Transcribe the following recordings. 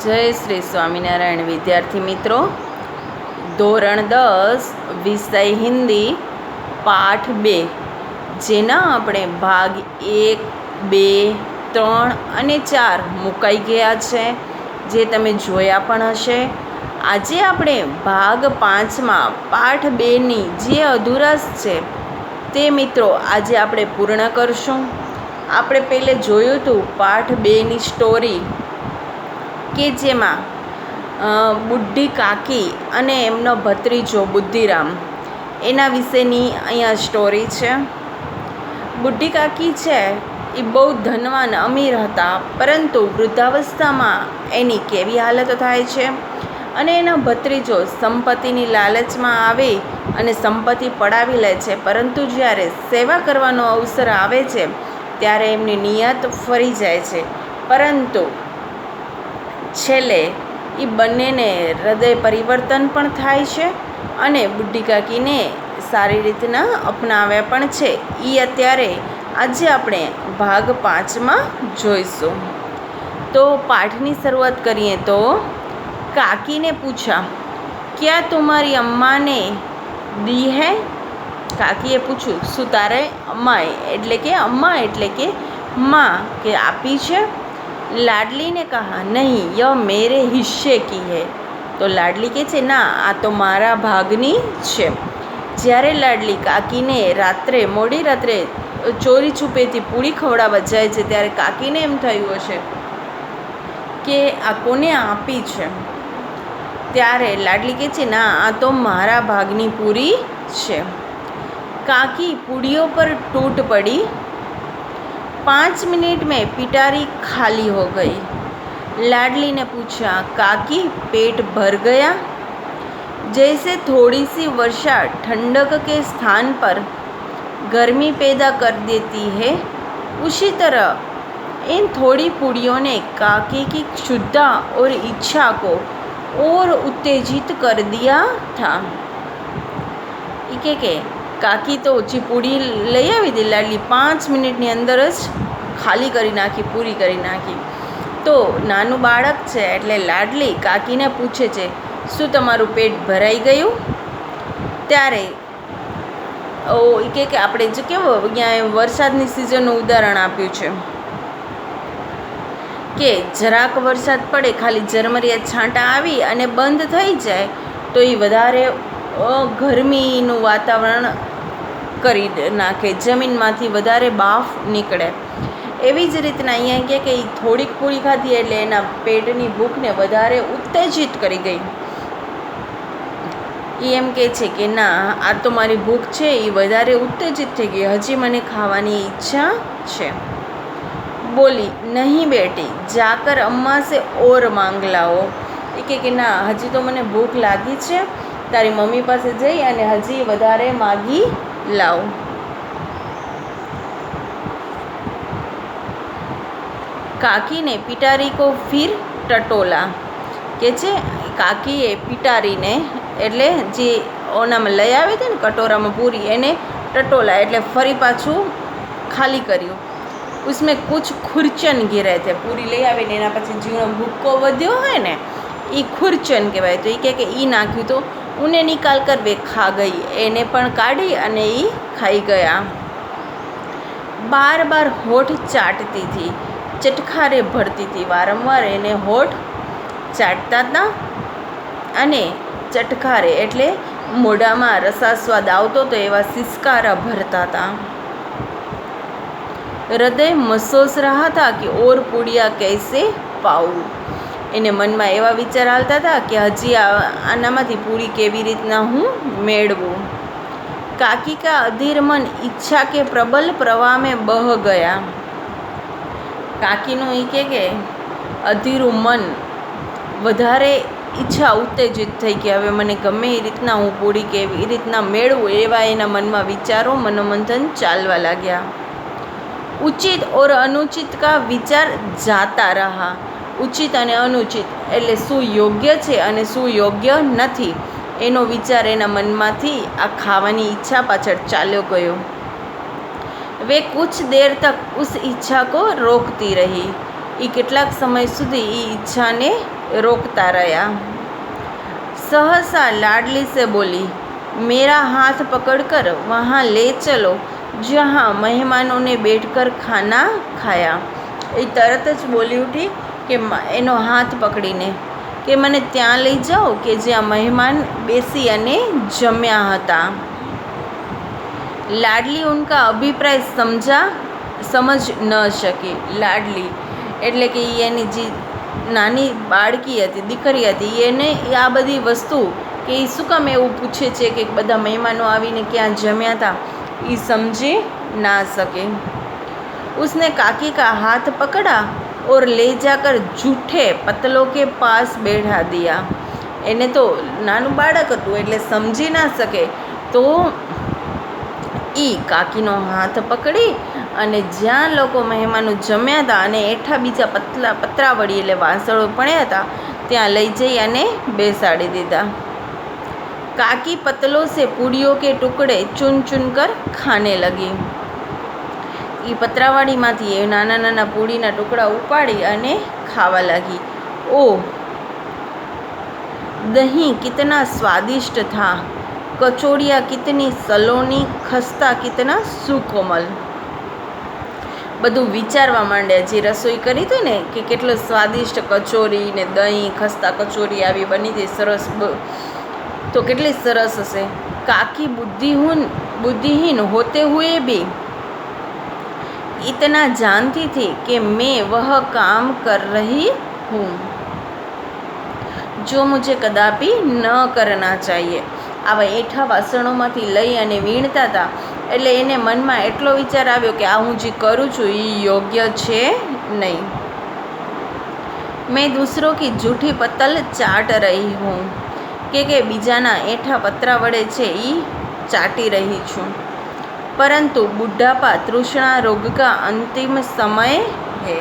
જય શ્રી સ્વામિનારાયણ. વિદ્યાર્થી મિત્રો, ધોરણ 10 વિષય હિન્દી પાઠ 2, જેના આપણે ભાગ 1, 2, 3 અને 4 મુકાઈ ગયા છે, જે તમે જોયા પણ હશે. આજે આપણે ભાગ 5માં પાઠ 2ની જે અધુરસ છે તે મિત્રો આજે આપણે પૂર્ણ કરશું. આપણે પહેલે જોયું હતું પાઠ 2ની સ્ટોરી, કે જેમાં બુઢી કાકી અને એમનો ભત્રીજો બુદ્ધિરામ એના વિશેની અહીંયા સ્ટોરી છે. બુઢી કાકી છે એ બહુ ધનવાન અમીર હતા, પરંતુ વૃદ્ધાવસ્થામાં એની કેવી હાલત થાય છે, અને એનો ભત્રીજો સંપત્તિની લાલચમાં આવી અને સંપત્તિ પડાવી લે છે, પરંતુ જ્યારે સેવા કરવાનો અવસર આવે છે ત્યારે એમની નિયત ફરી જાય છે. પરંતુ છેલ્લે એ બંનેને હૃદય પરિવર્તન પણ થાય છે અને બુઢી કાકીને સારી રીતના અપનાવ્યા પણ છે. એ અત્યારે આજે આપણે ભાગ 5માં જોઈશું. તો પાઠની શરૂઆત કરીએ તો, કાકીને પૂછા, ક્યાં તુમારી અમ્માને દી હૈ? કાકીએ પૂછ્યું, શું તારે અમ્મા એટલે કે માં કે આપી છે? लाडली ने कहा, नहीं यह मेरे हिस्से की है. તો લાડલી કહે છે, ના, આ તો મારા ભાગની છે. જ્યારે લાડલી કાકીને મોડી રાત્રે ચોરી છુપેથી પૂરી ખવડાવવા જાય છે, ત્યારે કાકીને એમ થયું હશે કે આ કોને આપી છે. ત્યારે લાડલી કહે છે, ના, આ તો મારા ભાગની પૂરી છે. કાકી પૂરીઓ પર टूट पड़ी. 5 मिनट में पिटारी खाली हो गई. लाडली ने पूछा, काकी पेट भर गया? जैसे थोड़ी सी वर्षा ठंडक के स्थान पर गर्मी पैदा कर देती है, उसी तरह इन थोड़ी पूड़ियों ने काकी की क्षुधा और इच्छा को और उत्तेजित कर दिया था. કે કાકી તો ઓછી પૂરી લઈ આવી હતી, લાડલી 5 મિનિટની અંદર જ ખાલી કરી નાખી, પૂરી કરી નાખી. તો નાનું બાળક છે એટલે લાડલી કાકીને પૂછે છે, શું તમારું પેટ ભરાઈ ગયું? ત્યારે કે આપણે જે કેવો અહીંયા વરસાદની સિઝનનું ઉદાહરણ આપ્યું છે કે જરાક વરસાદ પડે, ખાલી ઝરમરિયા છાંટા આવી અને બંધ થઈ જાય તો એ વધારે ગરમીનું વાતાવરણ કરી નાખે, જમીનમાંથી વધારે બાફ નીકળે. એવી જ રીતના અહીંયા કે એ થોડીક પૂરી ખાધી એટલે એના પેટની ભૂખને વધારે ઉત્તેજિત કરી ગઈ. એ એમ કહે છે કે ના, આ તો મારી ભૂખ છે એ વધારે ઉત્તેજિત થઈ ગઈ, હજી મને ખાવાની ઈચ્છા છે. બોલી, નહીં બેટી, જાકર અમ્મા સે ઓર માંગ લાવો. એ કે ના, હજી તો મને ભૂખ લાગી છે, તારી મમ્મી પાસે જઈ અને હજી વધારે માગી લાવ. કાકીને પિટારી કો ફિર ટટોલા. કે છે કાકીએ પિટારીને એટલે જે ઓનામાં લઈ આવે છે ને કટોરામાં પૂરી, એને ટટોલા એટલે ફરી પાછું ખાલી કર્યું. ઉસમેં કુછ ખુરચન ગિરે છે. પૂરી લઈ આવીને એના પછી ઝીણો ભૂક્કો વધ્યો હોય ને એ ખુરચન કહેવાય. તો એ કે એ નાખ્યું તો ઉને નિકાલ કર વે ખા ગઈ. એને પણ કાઢી અને એ ખાઈ ગયા. બાર બાર હોઠ ચાટતી હતી, ચટખારે ભરતી હતી. વારંવાર એને હોઠ ચાટતા હતા અને ચટખારે એટલે મોઢામાં રસાસ્વાદ આવતો તો એવા સિસકારા ભરતા હતા. હૃદય મસોસ રહા था कि और पूड़ियाँ कैसे पाऊँ. એને મનમાં એવા વિચાર આવતા હતા કે હજી આનામાંથી પૂરી કેવી રીતના હું મેળવું. કાકી કા અધીર મન ઈચ્છા કે પ્રબલ પ્રવાહ મેં બહ ગયા. કાકીનું એ કે અધીરું મન વધારે ઈચ્છા ઉત્તેજિત થઈ ગઈ. હવે મને ગમે એ રીતના હું પૂરી કેવી રીતના મેળવું, એવા એના મનમાં વિચારો મનોમંથન ચાલવા લાગ્યા. ઉચિત ઓર અનુચિત કા વિચાર જાતા રહા. ઉચિત અને અનુચિત એટલે શું યોગ્ય છે અને શું યોગ્ય નથી એનો વિચાર એના મનમાંથી આ ખાવાની ઈચ્છા પાછળ ચાલ્યો ગયો. वे कुछ देर तक उस इच्छा को रोकती रही. એ કેટલાક સમય સુધી એ ઈચ્છાને रोकता रहा। सहसा लाडली से बोली, मेरा हाथ पकड़कर वहाँ ले चलो जहाँ मेहमानों ने बैठकर खाना खाया। એ તરત જ બોલી ઉઠી કે એનો હાથ પકડીને કે મને ત્યાં લઈ જાઓ કે જ્યાં મહેમાન બેસી અને જમ્યા હતા। લાડલી ઉનકા અભિપ્રાય સમજ ન શકી। લાડલી એટલે કે એની જે નાની બાળકી હતી, દીકરી હતી, એને આ બધી વસ્તુ કે એ શું કામ એવું પૂછે છે કે બધા મહેમાનો આવીને ક્યાં જમ્યા હતા, એ સમજી ના શકે। उसने काकी का हाथ पकड़ा और ले जाकर जूठे पतलों के पास बैठा दिया। એને તો નાનું બાળક હતું એટલે સમજી ના શકે, તો એ કાકીનો હાથ પકડી અને જ્યાં લોકો મહેમાનો જમ્યા હતા અને એઠા બીજા પતરાવળી એટલે વાસણો પડ્યા હતા ત્યાં લઈ જઈ અને બેસાડી દીધા। કાકી પતલો से पूड़ियों के टुकड़े चुन चुन कर खाने लगी। એ પતરાવાળીમાંથી એ નાના નાના પૂડીના ટુકડા ઉપાડી અને ખાવા લાગી। ओ दही कितना स्वादिष्ट था, कचौड़ियाँ कितनी सलोनी, खस्ता कितना सुकोमल। બધું વિચારવા માંડ્યા જે રસોઈ કરી હતી ને કે કેટલો સ્વાદિષ્ટ કચોરી ને દહીં, ખસ્તા કચોરી આવી બની હતી સરસ, તો કેટલી સરસ હશે। કાકી बुद्धिहीन होते हुए भी इतना जानती थी कि मैं वह काम कर रही हूँ जो मुझे कदापि न करना चाहिए। આવા એઠા વાસણોમાંથી લઈ અને વીણતા હતા એટલે એને મનમાં એટલો વિચાર આવ્યો કે આ હું જે કરું છું એ યોગ્ય છે નહીં। મેં दूसरों की जूठी पत्तल चाट रही हूँ કે બીજાના એઠા પતરા વડે છે એ ચાટી રહી છું। परंतु बुढ़ापा तृष्णा रोग का अंतिम समय है।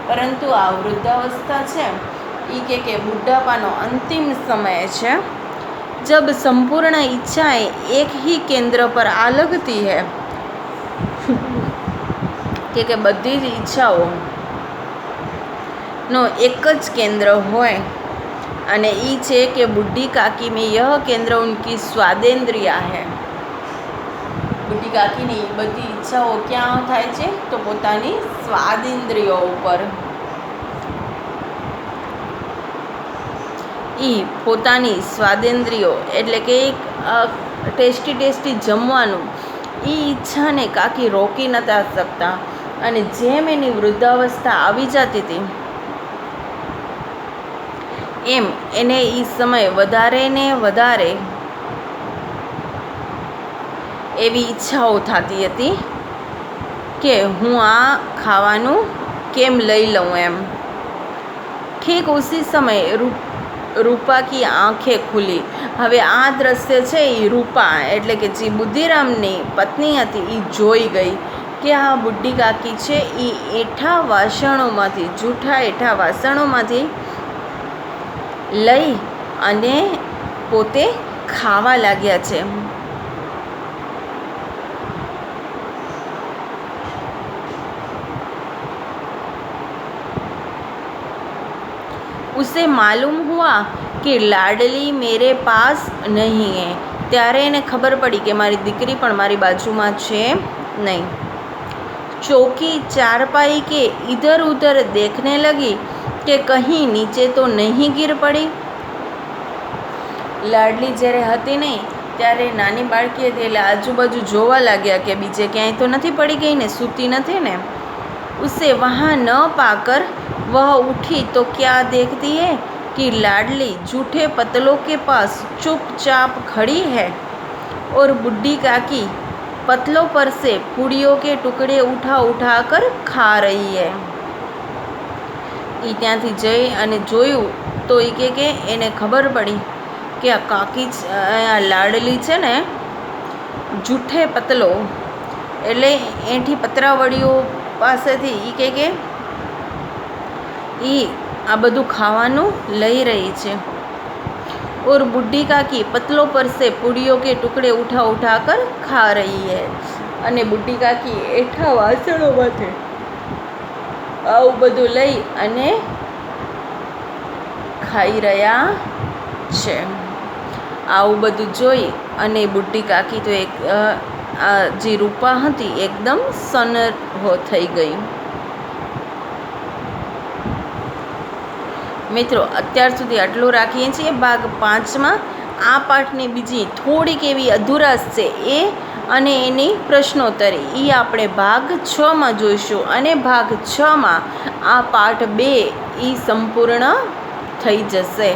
परंतु आ वृद्धावस्था है ये के बुढ़ापानो अंतिम समय है जब संपूर्ण इच्छाएं एक ही केंद्र पर आ लगती है કે બધી જ ઈચ્છાઓ નો એક જ કેન્દ્ર હોય અને એ છે કે બુઢી કાકી में यह केंद्र उनकी स्वादेंद्रिया है। બુઢી કાકીની બધી ઈચ્છાઓ ક્યાં થાય છે તો પોતાની સ્વાદેન્દ્રિયો ઉપર। એ પોતાની સ્વાદેન્દ્રિયો એટલે કે ટેસ્ટી જમવાનું એ ઈચ્છાને કાકી રોકી નહોતા શકતા અને જેમ એની વૃદ્ધાવસ્થા આવી જતી હતી એમ એને એ સમય વધારે ને વધારે એવી ઈચ્છાઓ થતી હતી કે હું આ ખાવાનું કેમ લઈ લઉં એમ। ઠીક ઉસી સમય રૂપા की आँखें खुली। હવે આ દ્રશ્ય છે એ રૂપા એટલે કે જે બુદ્ધિરામની પત્ની હતી એ જોઈ ગઈ કે આ બુઢી કાકી છે એ એઠા વાસણોમાંથી જૂઠા એઠા વાસણોમાંથી લઈ અને પોતે ખાવા લાગ્યા છે। उसे मालूम हुआ कि लाडली मेरे पास नहीं है। ત્યારે એને ખબર પડી કે મારી દીકરી પણ મારી બાજુમાં છે નહીં। चौकी चारपाई के इधर उधर देखने लगी कि कहीं नीचे तो नहीं गिर पड़ी। લાડલી જ્યારે હતી નહીં ત્યારે નાની બાળકી હતી એટલે આજુબાજુ જોવા લાગ્યા કે બીજે ક્યાંય તો નથી પડી ગઈ ને, સૂતી નથી ને। उसे वहाँ न पाकर वह उठी तो क्या देखती है कि लाडली जूठे पतलों के पास चुपचाप खड़ी है और बुढ़ी काकी पतलों पर से पूड़ियों के टुकड़े उठा कर खा रही है। એ ત્યાંથી જઈ અને જોયું તો એ કે એને ખબર પડી કે આ કાકી આ લાડલી છે ને જૂઠે પતલો એટલે એઠી પતરાવળીઓ પાસેથી એ કે એ આ બધું ખાવાનું લઈ રહી છે। और बुढ़ी काकी पतलों पर से पूड़ियों के टुकड़े उठा कर खा रही है। અને બુઢી કાકી એઠા વાસણોમાંથી આવું બધું લઈ અને ખાઈ રહ્યા છે. આવું બધું જોઈ અને બુટ્ટી કાકી તો જે રૂપા હતી એકદમ સનર થઈ ગઈ. મિત્રો, અત્યાર સુધી આટલું રાખીએ છીએ ભાગ 5માં. આ પાઠની બીજી થોડીક એવી અધુરાશ છે એ અને એની પ્રશ્નોત્તરી એ આપણે ભાગ 6માં જોઈશું. અને ભાગ 6માં આ પાઠ 2 એ સંપૂર્ણ થઈ જશે.